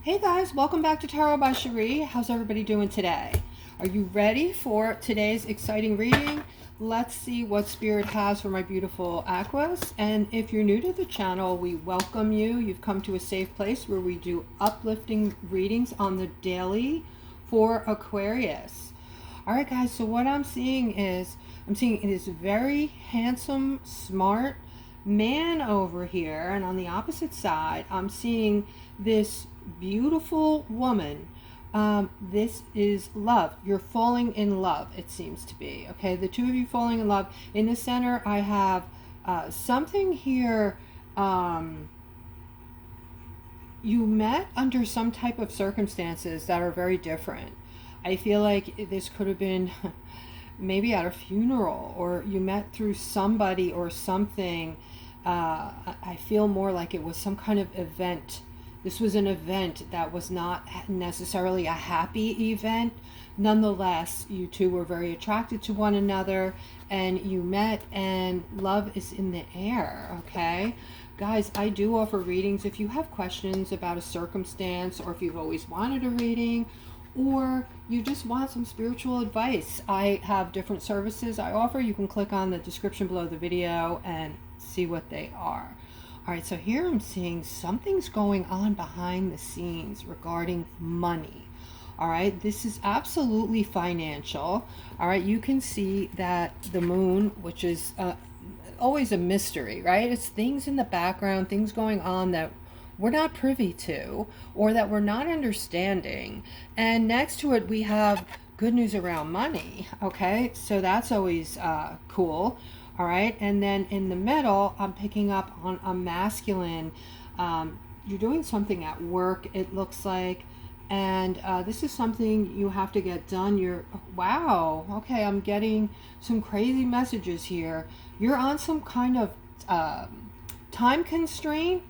Hey guys, welcome back to Tarot by Cherie. How's everybody doing today? Are you ready for today's exciting reading? Let's see what Spirit has for my beautiful Aquas. And if you're new to the channel, we welcome you. You've come to a safe place where we do uplifting readings on the daily for Aquarius. All right, guys, so what I'm seeing is it is very handsome, smart man over here, and on the opposite side I'm seeing this beautiful woman. This is love. You're falling in love, it seems to be. Okay, the two of you falling in love. In the center I have something here. You met under some type of circumstances that are very different. I feel like this could have been maybe at a funeral, or you met through somebody or something. I feel more like it was some kind of event. This was an event that was not necessarily a happy event. Nonetheless, you two were very attracted to one another and you met, and love is in the air. Okay, guys, I do offer readings if you have questions about a circumstance, or if you've always wanted a reading, or you just want some spiritual advice. I have different services I offer. You can click on the description below the video and see what they are. All right, so here I'm seeing something's going on behind the scenes regarding money. All right, this is absolutely financial. All right, you can see that the moon, which is always a mystery, right? It's things in the background, things going on that we're not privy to, or that we're not understanding. And next to it, we have good news around money. Okay, so that's always cool. All right, and then in the middle, I'm picking up on a masculine. You're doing something at work, it looks like, and this is something you have to get done. Wow, okay, I'm getting some crazy messages here. You're on some kind of time constraint.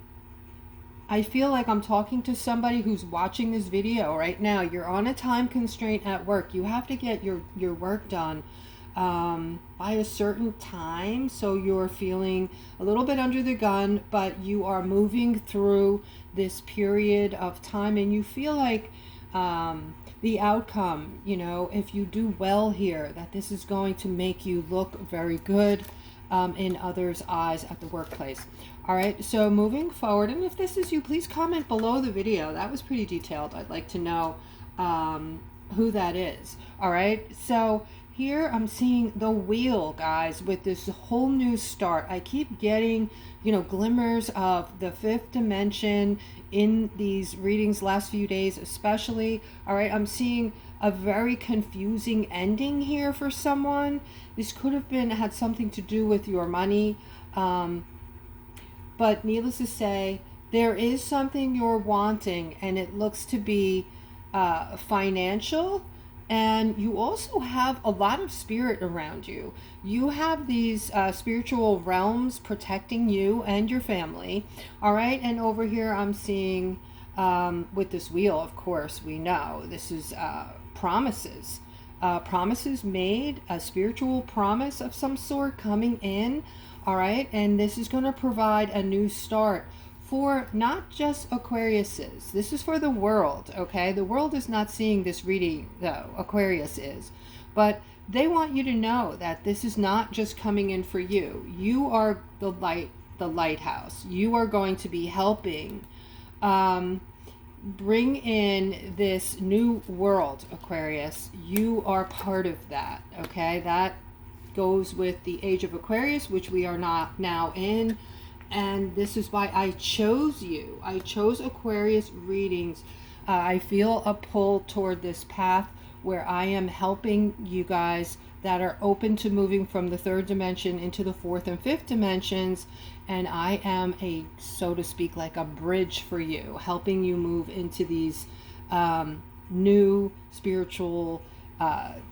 I feel like I'm talking to somebody who's watching this video right now. You're on a time constraint at work. You have to get your work done by a certain time, so you're feeling a little bit under the gun, but you are moving through this period of time, and you feel like the outcome, you know, if you do well here, that this is going to make you look very good in others' eyes at the workplace. All right, so moving forward, and if this is you, please comment below the video. That was pretty detailed. I'd like to know who that is. All right, so here I'm seeing the wheel, guys, with this whole new start. I keep getting, you know, glimmers of the fifth dimension in these readings last few days especially. All right, I'm seeing a very confusing ending here for someone. This could have had something to do with your money, but needless to say, there is something you're wanting, and it looks to be financial. And you also have a lot of spirit around you. You have these spiritual realms protecting you and your family. All right, and over here I'm seeing with this wheel, of course, we know this is promises. Promises made, a spiritual promise of some sort coming in. All right, and this is going to provide a new start for not just Aquariuses. This is for the world, okay? The world is not seeing this reading, though. Aquarius is. But they want you to know that this is not just coming in for you. You are the light, the lighthouse. You are going to be helping bring in this new world, Aquarius. You are part of that, okay? That goes with the age of Aquarius, which we are not now in. And this is why I chose you. I chose Aquarius readings. I feel a pull toward this path where I am helping you guys that are open to moving from the third dimension into the fourth and fifth dimensions. And I am so to speak, like a bridge for you, helping you move into these new spiritual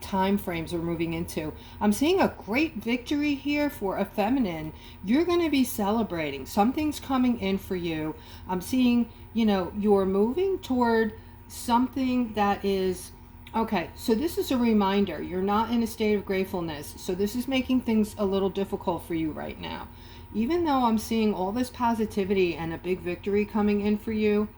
time frames we're moving into. I'm seeing a great victory here for a feminine. You're going to be celebrating. Something's coming in for you. I'm seeing, you know, you're moving toward something that is okay. So this is a reminder. You're not in a state of gratefulness. So this is making things a little difficult for you right now. Even though I'm seeing all this positivity and a big victory coming in for you,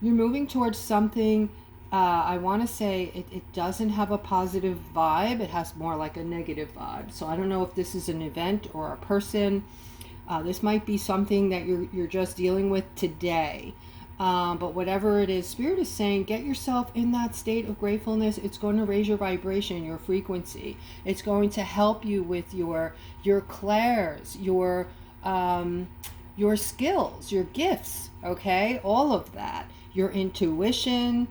You're moving towards something, I want to say it doesn't have a positive vibe. It has more like a negative vibe. So I don't know if this is an event or a person. This might be something that you're just dealing with today. But whatever it is, Spirit is saying, get yourself in that state of gratefulness. It's going to raise your vibration, your frequency. It's going to help you with your clairs, your skills, your gifts, okay? All of that. Your intuition,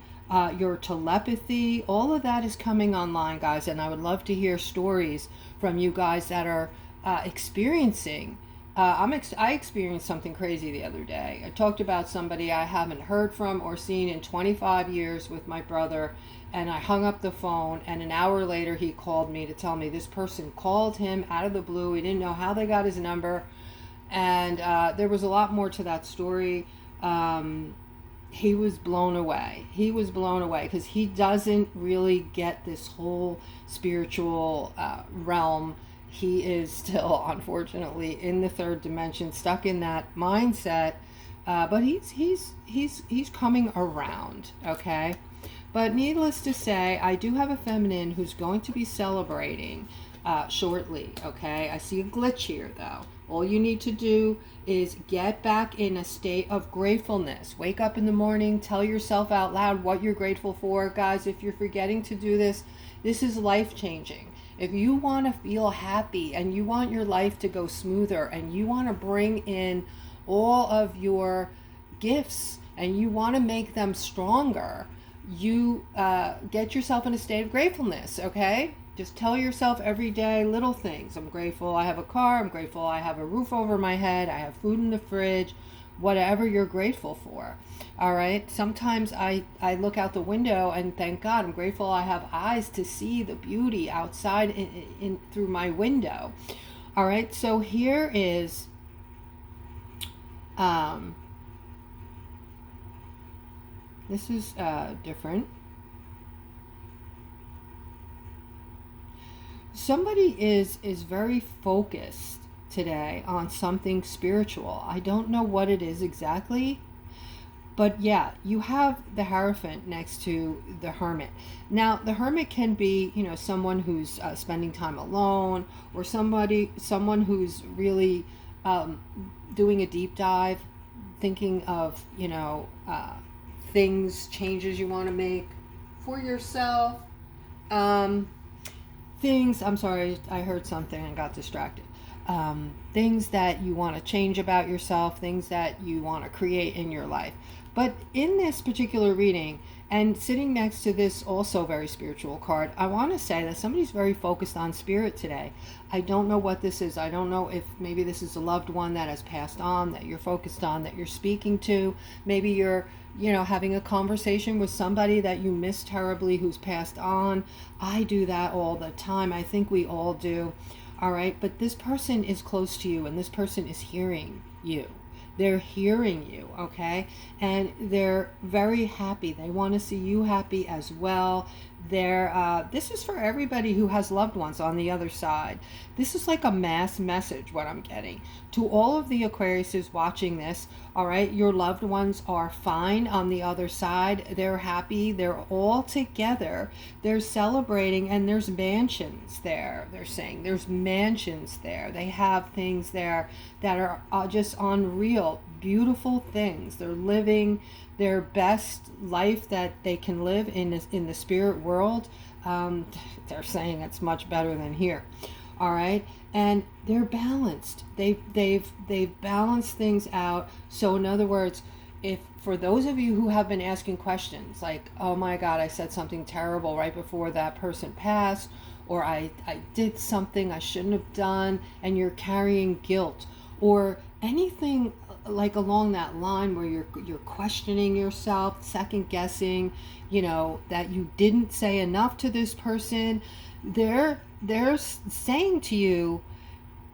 your telepathy, all of that is coming online, guys. And I would love to hear stories from you guys that are experiencing. I experienced something crazy the other day. I talked about somebody I haven't heard from or seen in 25 years with my brother, and I hung up the phone, and an hour later he called me to tell me this person called him out of the blue. He didn't know how they got his number, and there was a lot more to that story. He was blown away. He was blown away because he doesn't really get this whole spiritual realm. He is still, unfortunately, in the third dimension, stuck in that mindset. But he's coming around, okay? But needless to say, I do have a feminine who's going to be celebrating shortly, okay? I see a glitch here, though. All you need to do is get back in a state of gratefulness. Wake up in the morning, tell yourself out loud what you're grateful for. Guys, if you're forgetting to do this, this is life-changing. If you want to feel happy and you want your life to go smoother and you want to bring in all of your gifts and you want to make them stronger, you get yourself in a state of gratefulness, okay? Just tell yourself every day little things. I'm grateful I have a car. I'm grateful I have a roof over my head. I have food in the fridge. Whatever you're grateful for. All right. Sometimes I look out the window and thank God, I'm grateful I have eyes to see the beauty outside in through my window. All right. So here is this is different. Somebody is very focused today on something spiritual. I don't know what it is exactly, but yeah, you have the Hierophant next to the Hermit. Now, the Hermit can be, someone who's spending time alone, or someone who's really doing a deep dive, thinking of, changes you want to make for yourself. I'm sorry, I heard something and got distracted. Things that you want to change about yourself, things that you want to create in your life. But in this particular reading, and sitting next to this also very spiritual card, I want to say that somebody's very focused on spirit today. I don't know what this is. I don't know if maybe this is a loved one that has passed on, that you're focused on, that you're speaking to. Maybe you're having a conversation with somebody that you miss terribly who's passed on. I do that all the time. I think we all do. All right. But this person is close to you and this person is hearing you. They're hearing you, okay? And they're very happy. They want to see you happy as well. This is for everybody who has loved ones on the other side. This is like a mass message, what I'm getting. To all of the Aquariuses watching this, all right, your loved ones are fine on the other side. They're happy. They're all together. They're celebrating, and there's mansions there. They're saying there's mansions there. They have things there that are just unreal, beautiful things. They're living their best life that they can live in the spirit world. They're saying it's much better than here. All right, and they're balanced. They've balanced things out. So in other words, if for those of you who have been asking questions like, oh my God, I said something terrible right before that person passed, or I did something I shouldn't have done, and you're carrying guilt, or anything like along that line where you're questioning yourself, second guessing, that you didn't say enough to this person, they're saying to you,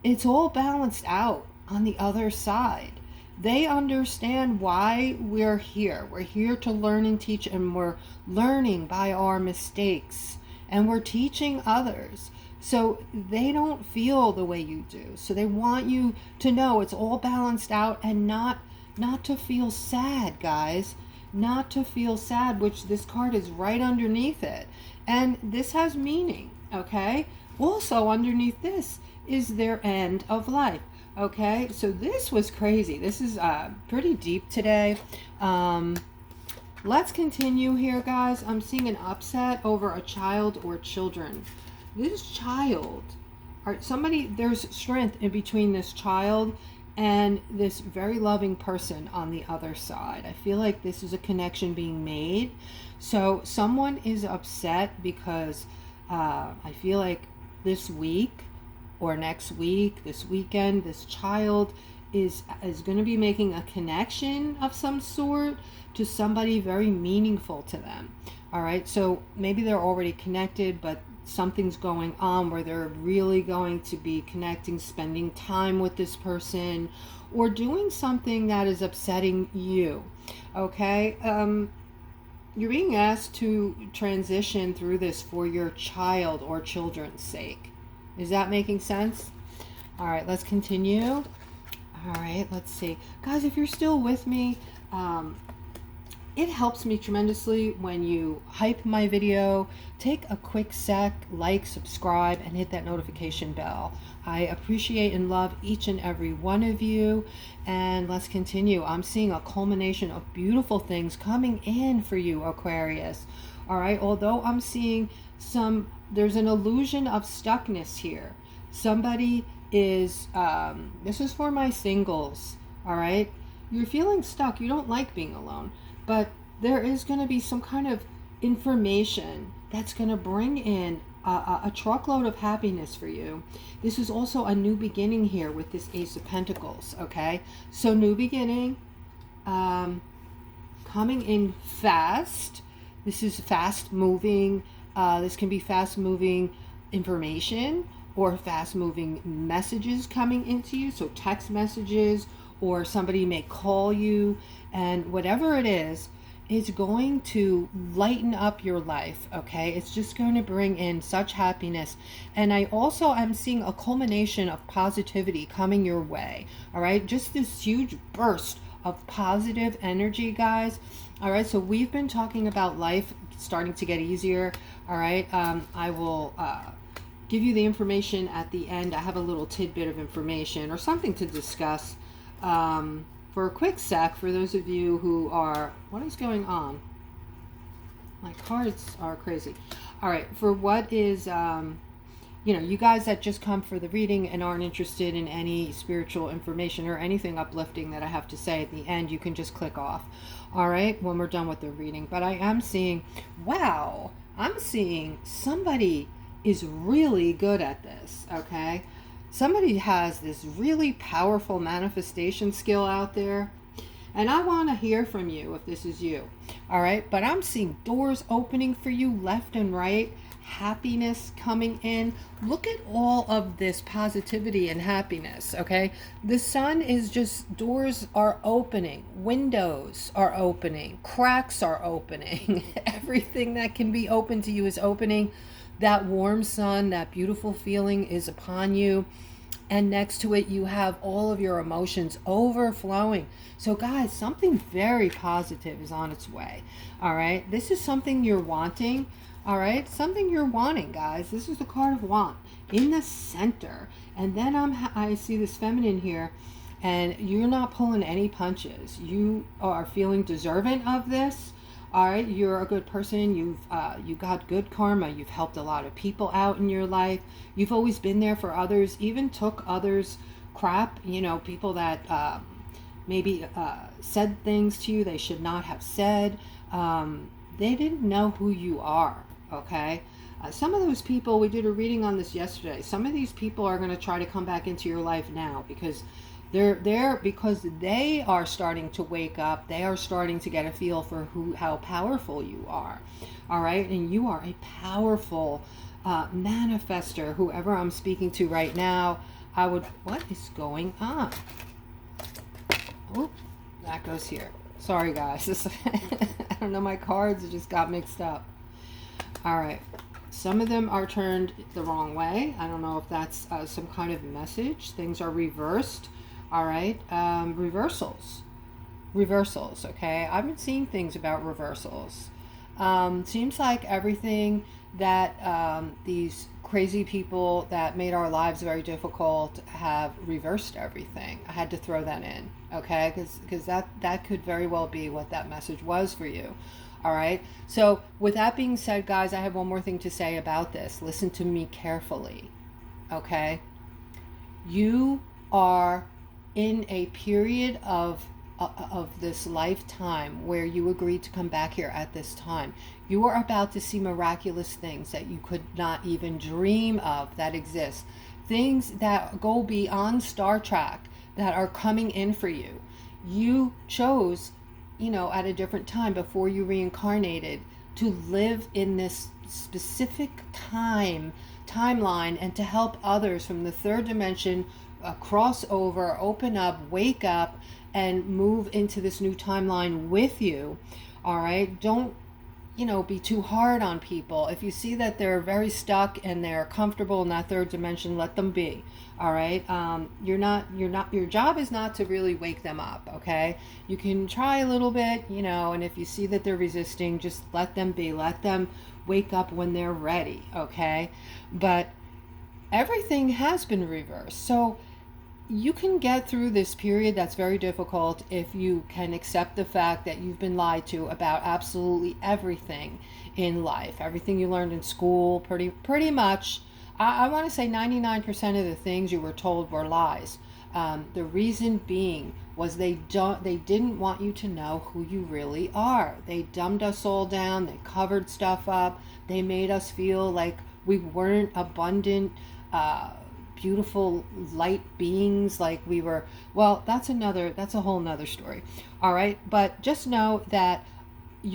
it's all balanced out on the other side. They understand why we're here. We're here to learn and teach, and we're learning by our mistakes, and we're teaching others. So they don't feel the way you do. So they want you to know it's all balanced out, and not to feel sad, guys. not to feel sad, which this card is right underneath it. And this has meaning, okay? Also underneath this is their end of life. Okay, so this was crazy. This is pretty deep today. Let's continue here, guys. I'm seeing an upset over a child or children. This child, or somebody, there's strength in between this child and this very loving person on the other side. I feel like this is a connection being made. So someone is upset because I feel like this week or next week, this weekend, this child is going to be making a connection of some sort to somebody very meaningful to them. All right, so maybe they're already connected, but something's going on where they're really going to be connecting, spending time with this person, or doing something that is upsetting you. Okay, you're being asked to transition through this for your child or children's sake. Is that making sense? All right, let's continue. All right, let's see. Guys, if you're still with me, it helps me tremendously when you hype my video. Take a quick sec, like, subscribe, and hit that notification bell. I appreciate and love each and every one of you. And let's continue. I'm seeing a culmination of beautiful things coming in for you, Aquarius. All right, although I'm seeing there's an illusion of stuckness here. Somebody is, this is for my singles, all right? You're feeling stuck. You don't like being alone, but there is going to be some kind of information that's going to bring in a truckload of happiness for you. This is also a new beginning here with this Ace of Pentacles, okay? So new beginning, coming in fast. This is fast moving. This can be fast moving information or fast moving messages coming into you. So text messages, or somebody may call you, and whatever it is, it's going to lighten up your life, okay? It's just going to bring in such happiness. And I'm seeing a culmination of positivity coming your way, all right? Just this huge burst of positive energy, guys. All right, so we've been talking about life starting to get easier, all right? I will give you the information at the end. I have a little tidbit of information or something to discuss. For a quick sec, for those of you who are, what is going on? My cards are crazy. All right, for what is, you guys that just come for the reading and aren't interested in any spiritual information or anything uplifting that I have to say at the end, you can just click off, all right, when we're done with the reading. But I am seeing, wow, I'm seeing somebody is really good at this, okay? Somebody has this really powerful manifestation skill out there, and I want to hear from you if this is you, all right? But I'm seeing doors opening for you left and right, happiness coming in. Look at all of this positivity and happiness, okay? The sun is just, doors are opening, windows are opening, cracks are opening. Everything that can be open to you is opening. That warm sun, that beautiful feeling is upon you. And next to it, you have all of your emotions overflowing. So guys, something very positive is on its way. All right. This is something you're wanting. All right. Something you're wanting, guys. This is the card of want in the center. And then I see this feminine here, and you're not pulling any punches. You are feeling deserving of this. All right, you're a good person. You got good karma. You've helped a lot of people out in your life. You've always been there for others, even took others' crap, people that maybe said things to you they should not have said. They didn't know who you are, okay? Some of those people, we did a reading on this yesterday. Some of these people are going to try to come back into your life now because they're there because they are starting to wake up. They are starting to get a feel for how powerful you are. All right. And you are a powerful manifester. Whoever I'm speaking to right now, what is going on? Oh, that goes here. Sorry, guys. I don't know. My cards just got mixed up. All right. Some of them are turned the wrong way. I don't know if that's some kind of message. Things are reversed. All right, reversals. reversals, okay? I've been seeing things about reversals. Seems like everything that these crazy people that made our lives very difficult have reversed everything. I had to throw that in, okay? Because that could very well be what that message was for you. All right. So with that being said, guys, I have one more thing to say about this. Listen to me carefully, okay? You are in a period of this lifetime where you agreed to come back here at this time. You are about to see miraculous things that you could not even dream of that exist. Things that go beyond Star Trek that are coming in for you. You chose, at a different time before you reincarnated to live in this specific timeline and to help others from the third dimension cross over, open up, wake up, and move into this new timeline with you. All right, don't be too hard on people. If you see that they're very stuck and they're comfortable in that third dimension, let them be. All right. Your job is not to really wake them up. Okay. You can try a little bit, and if you see that they're resisting, just let them be. Let them wake up when they're ready. Okay. But everything has been reversed. So you can get through this period that's very difficult if you can accept the fact that you've been lied to about absolutely everything in life. Everything you learned in school, pretty much. I want to say 99% of the things you were told were lies. The reason being was they didn't want you to know who you really are. They dumbed us all down. They covered stuff up. They made us feel like we weren't abundant, beautiful light beings, like we were. Well, that's a whole nother story. All right, but just know that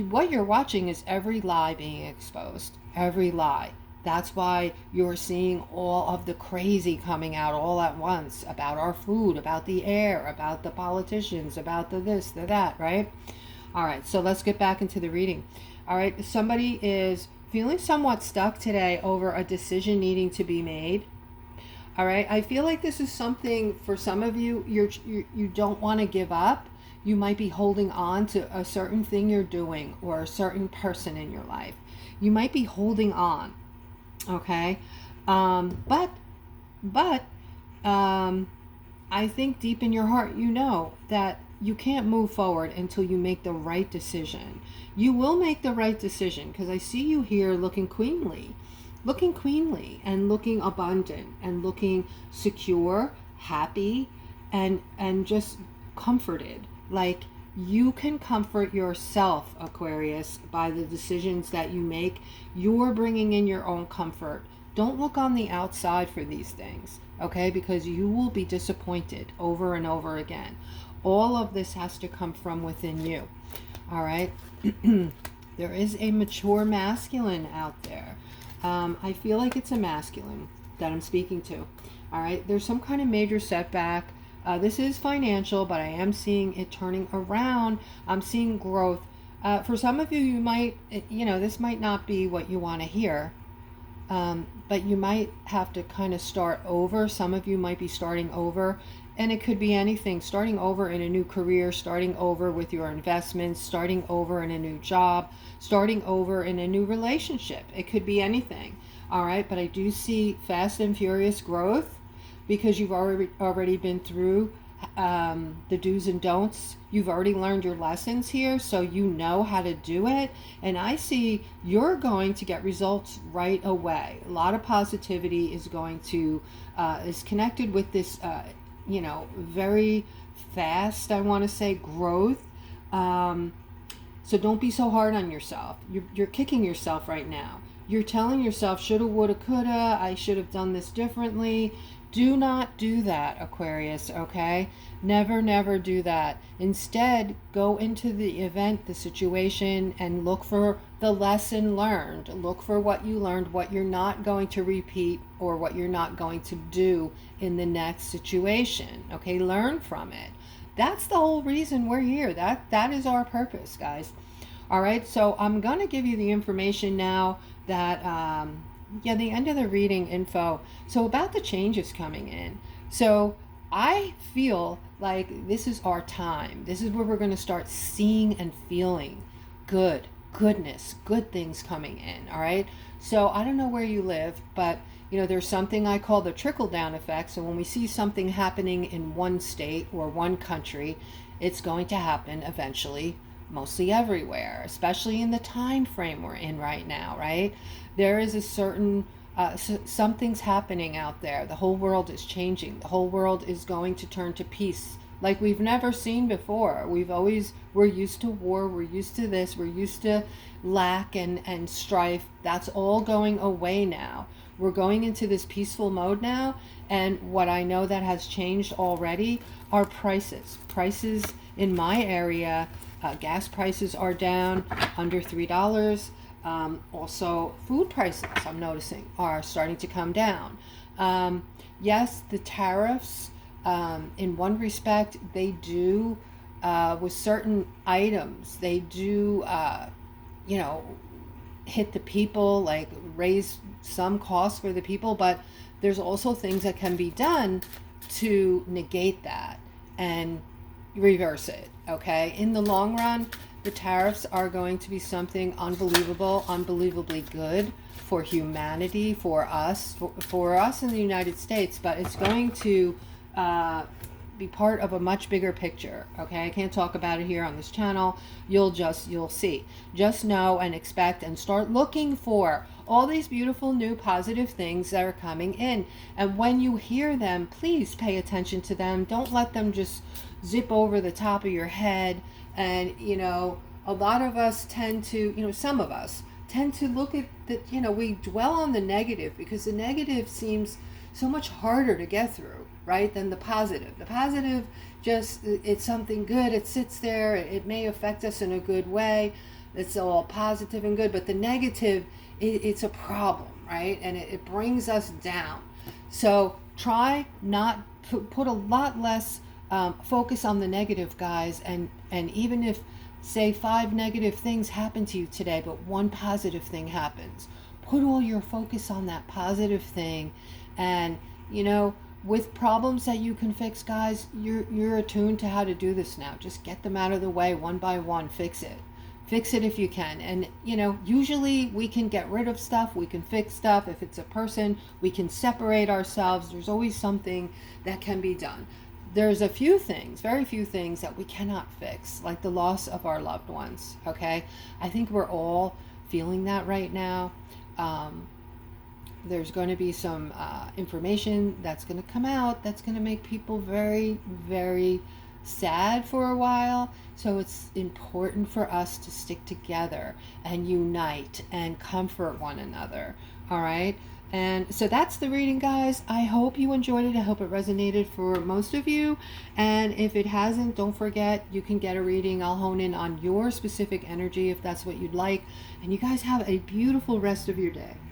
what you're watching is every lie being exposed. Every lie. That's why you're seeing all of the crazy coming out all at once about our food, about the air, about the politicians, about the this, the that, right? All right, so let's get back into the reading. All right, somebody is feeling somewhat stuck today over a decision needing to be made. All right, I feel like this is something for some of you. You don't want to give up. You might be holding on to a certain thing you're doing or a certain person in your life. You might be holding on. Okay, but I think deep in your heart you know that you can't move forward until you make the right decision. You will make the right decision, because I see you here looking queenly and looking abundant and looking secure, happy, and just comforted. Like, you can comfort yourself, Aquarius, by the decisions that you make. You're bringing in your own comfort. Don't look on the outside for these things, okay? Because you will be disappointed over and over again. All of this has to come from within you, all right? There is a mature masculine out there. I feel like it's a masculine that I'm speaking to, all right? There's some kind of major setback. This is financial, but I am seeing it turning around. I'm seeing growth. For some of you, you might, this might not be what you want to hear, but you might have to kind of start over. Some of you might be starting over, and it could be anything. Starting over in a new career, starting over with your investments, starting over in a new job, starting over in a new relationship. It could be anything, all right? But I do see fast and furious growth, because you've already been through the do's and don'ts. You've already learned your lessons here, so you know how to do it. And I see you're going to get results right away. A lot of positivity is going to is connected with this very fast, I want to say, growth. So don't be so hard on yourself. You're kicking yourself right now. You're telling yourself, shoulda, woulda, coulda, I should have done this differently. Do not do that, Aquarius, okay? Never, never do that. Instead, go into the event, the situation, and look for the lesson learned. Look for what you learned, what you're not going to repeat, or what you're not going to do in the next situation, okay? Learn from it. That's the whole reason we're here. That is our purpose, guys. All right, so I'm going to give you the information now that... the end of the reading info. So about the changes coming in. So I feel Like, this is our time. This is where we're going to start seeing and feeling goodness, good things coming in. All right. So I don't know where you live, but there's something I call the trickle down effect. So when we see something happening in one state or one country, it's going to happen eventually, mostly everywhere, especially in the time frame we're in right now, right? There is a certain something's happening out there. The whole world is changing. The whole world is going to turn to peace like we've never seen before. We're used to war, we're used to this, we're used to lack and strife. That's all going away now. We're going into this peaceful mode now, and what I know that has changed already are prices. Prices in my area, gas prices are down under $3. Also, food prices, I'm noticing, are starting to come down. Yes, the tariffs, in one respect, they do, with certain items, they do, hit the people, like raise some costs for the people, but there's also things that can be done to negate that and reverse it. Okay, in the long run, the tariffs are going to be something unbelievable, unbelievably good for humanity, for us in the United States, but it's going to be part of a much bigger picture. Okay, I can't talk about it here on this channel. You'll see. Just know and expect and start looking for all these beautiful new positive things that are coming in. And when you hear them, please pay attention to them. Don't let them just zip over the top of your head. And a lot of us tend to, some of us tend to look at the, we dwell on the negative because the negative seems so much harder to get through, right, than the positive. The positive, just, it's something good, it sits there, it may affect us in a good way, it's all positive and good, but the negative, it's a problem, right, and it brings us down. So try not to put a lot less focus on the negative, guys, and even if, say, 5 negative things happen to you today, but 1 positive thing happens, put all your focus on that positive thing. And with problems that you can fix, guys, you're attuned to how to do this now. Just get them out of the way one by one. Fix it if you can. And usually we can get rid of stuff, we can fix stuff. If it's a person, we can separate ourselves. There's always something that can be done. There's a few things, very few things, that we cannot fix, like the loss of our loved ones. Okay, I think we're all feeling that right now. There's going to be some information that's going to come out that's going to make people very, very sad for a while. So it's important for us to stick together and unite and comfort one another. All right. And so that's the reading, guys. I hope you enjoyed it. I hope it resonated for most of you. And if it hasn't, don't forget, you can get a reading. I'll hone in on your specific energy if that's what you'd like. And you guys have a beautiful rest of your day.